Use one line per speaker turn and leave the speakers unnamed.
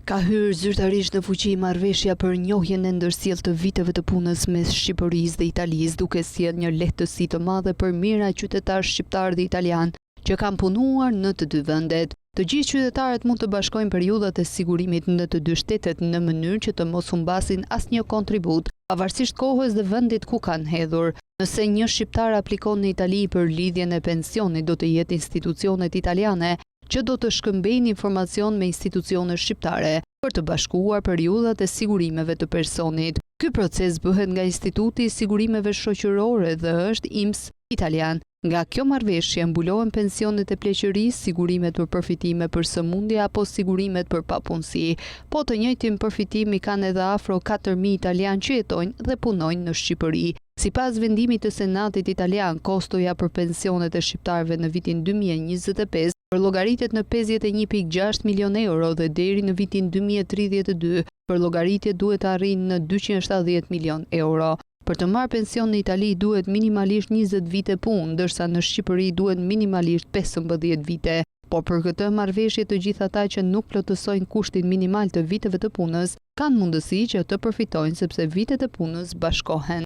Ka hyrë zyrtarisht në fuqi marrëveshja për njohjen e ndërsjellë të viteve të punës mes Shqipërisë dhe Italisë, duke sjellë një lehtësi të madhe për mijëra qytetarë shqiptar dhe italian që kanë punuar në të dy vendet. Të gjithë qytetarët mund të bashkojnë periudhat e sigurimit në të dy shtetet në mënyrë që të mos humbasin asnjë kontribut, pavarësisht kohës dhe vendit ku kanë hedhur. Nëse një shqiptar aplikon në Itali për lidhjen e pensionit, do të jetë institucionet italiane që do të shkëmbejnë informacion me institucione shqiptare për të bashkuar periudhat e sigurimeve të personit. Ky proces bëhet nga Instituti i Sigurimeve Shoqërore dhe është INPS italian. Nga kjo marrëveshje mbulohen pensionet e pleqërisë, sigurimet për përfitime për sëmundje apo sigurimet për papunësi. Po të njëjtin përfitim i kanë edhe afro 4.000 italian që jetojnë dhe punojnë në Shqipëri. Sipas vendimit të Senatit italian, kostoja për pensionet e shqiptarëve në vitin 2025 përllogaritet në 51.6 milion euro dhe deri në vitin 2032 përllogaritja duhet të arrijë në 270 milion euro. Për të marrë pension në Itali duhet minimalisht 20 vite punë, ndërsa në Shqipëri duhet minimalisht 15 vite. Por për këtë marrëveshje të gjithë ata që nuk plotësojnë kushtin minimal të viteve të punës, kanë mundësi që të përfitojnë sepse vitet e punës bashkohen.